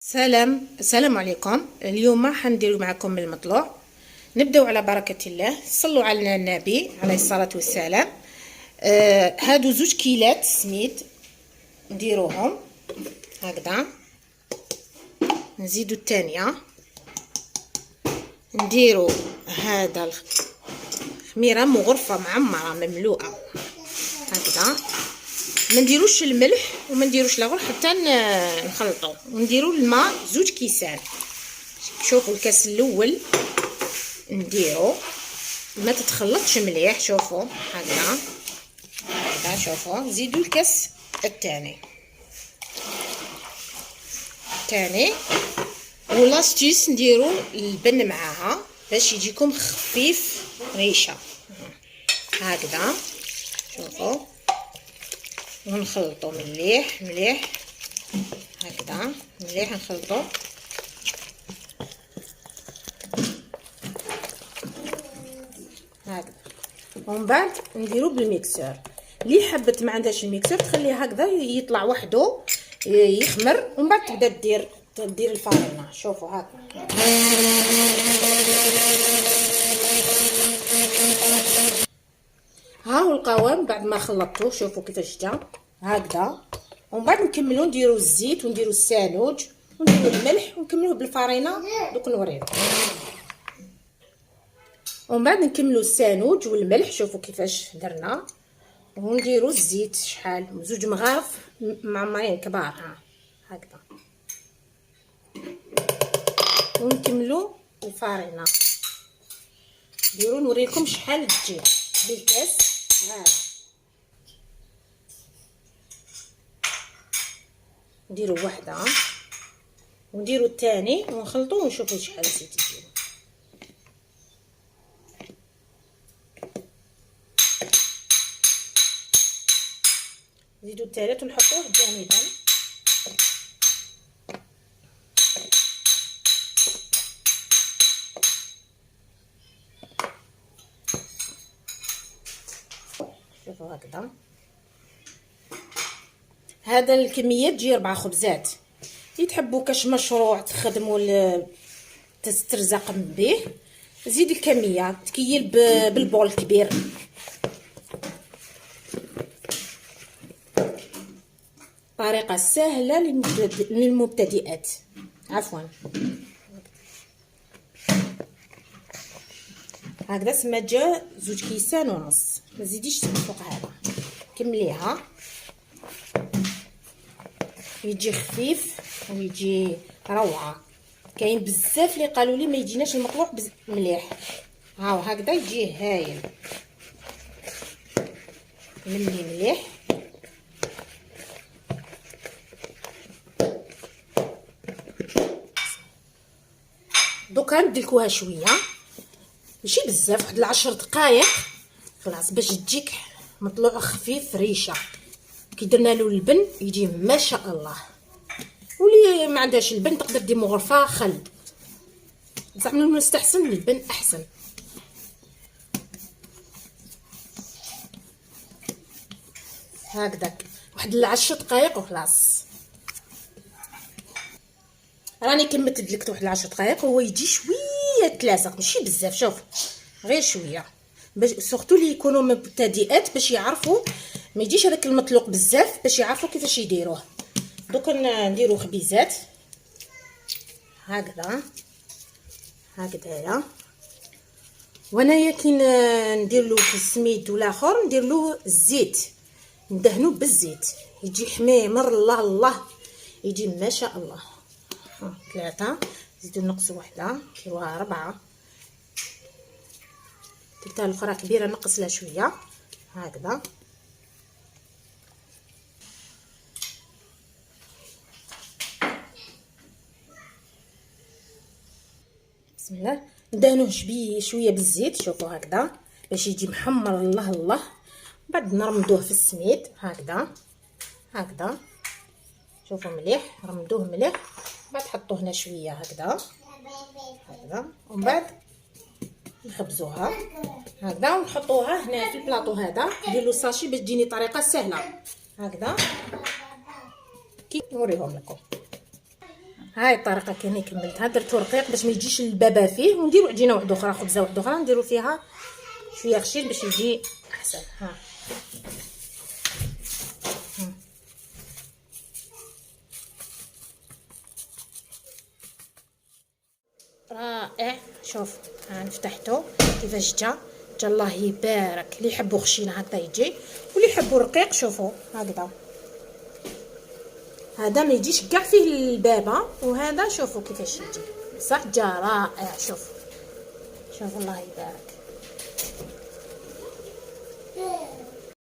السلام عليكم. اليوم حندير معكم المطلوع. نبداو على بركه الله. صلوا على النبي عليه الصلاه والسلام. هادو 2 كيلات سميد نديروهم هكذا. نزيدو الثانيه، نديرو هذا الخميره مغرفه معمره مملوءه هكذا. ما نديروش الملح وما نديروش لاغور حتى نخلطو، ونديرو الماء 2 كيسان. شوفوا الكاس الاول نديرو ما تتخلطش مليح، شوفوا هكذا هكذا. شوفوا نزيدو الكاس الثاني ولاستيس نديرو اللبن معاها باش يجيكم خفيف ريشه هكذا. شوفوا ونخلطو مليح هكذا، مليح نخلطو. هكذا ومن بعد نديرو بالميكسور. اللي حبت ما عندهاش الميكسور تخليه هكذا يطلع وحده يخمر، ومن بعد تبدا دير الفارينه. شوفوا هكذا ها هو القوام بعد ما خلطته. شوفوا كيفاش جا هكذا. ومن بعد نكملو نديرو الزيت ونديرو السانوج ونديرو الملح ونكملوه بالفارينه. دوك نوريكم. ومن بعد نكملو السانوج والملح. شوفوا كيفاش درنا. ونديرو الزيت شحال 2 مغارف معمرين كبار هكذا. ونكملو الفارينه. نديرو نوريكم شحال تجي بالكاس هذا. نديرو وحده ونديرو الثاني ونخلطو ونشوفو شحال زيت يجي. نزيدو الثالث ونحطوه جانبا. شوفوا هكذا. هذا الكميه تجي 4 خبزات. اللي تحبوا كاش مشروع تخدموا تسترزق به زيد الكميه. تكيل بالبول كبير. طريقه سهله للمبتدئات. عفوا هكذا. سما جا 2 كيسان ونص. ما تزيديش فوق هذا. كمليها يجي خفيف ويجي روعه. كاين بزاف اللي قالوا لي ما يجيناش المطلوع مليح. هاو هكذا يجي هايل. مليح. دوكا ندلكوها شويه ماشي بزاف، واحد 10 دقائق خلاص باش تجيك مطلوع خفيف ريشه. كي درنا له اللبن يجي ما شاء الله. واللي ما عندهاش اللبن تقدر دير مغرفه خل. زعما المستحسن اللبن احسن. هكذاك واحد 10 دقائق وخلاص. راني كملت دلكت واحد 10 دقائق. هو يجي شويه تلاصق ماشي بزاف. شوف غير شويه باش سورتو اللي يكونوا مبتدئات باش يعرفوا ما يجيش هذاك المطلوق بزاف، باش يعرفوا كيفاش يديروه. دوك نديرو خبيزات هكذا هكذايا. وانايا كي ندير له في السميد ولا اخر ندير له الزيت، ندهنو بالزيت يجي حميمر. الله يجي ما شاء الله. 3 نزيدو نقصوا وحده نديروها 4. درتها الاخرى كبيره نقص لها شويه هكذا. بسم الله. ندهنوه شويه بالزيت. شوفوا هكذا باش يجي محمر. الله بعد نرمدوه في السميد هكذا. شوفوا مليح رمدوه مليح. بعد حطوه هنا شويه هكذا ومن بعد نخبزوها هكذا ونحطوها هنا في البلاطو. هذا ندير له ساشي باش تجيني طريقه سهله هكذا. كي نوريهم لكم. هاي الطريقه كاني كملتها، درت رقيق باش ما يجيش البابا فيه، ونديرو عجينه واحده اخرى، خبزه واحده اخرى نديرو فيها شويه خشين باش يجي احسن. ها رائع. شوف ها فتحته كيفاش جا الله يبارك. اللي يحبوا خشينه هكذا يجي، واللي يحبوا رقيق شوفوا هكذا. هذا ما يجيش كاع فيه البابا، وهذا شوفوا كيفاش يجي، صح جا رائع. شوف الله يبارك.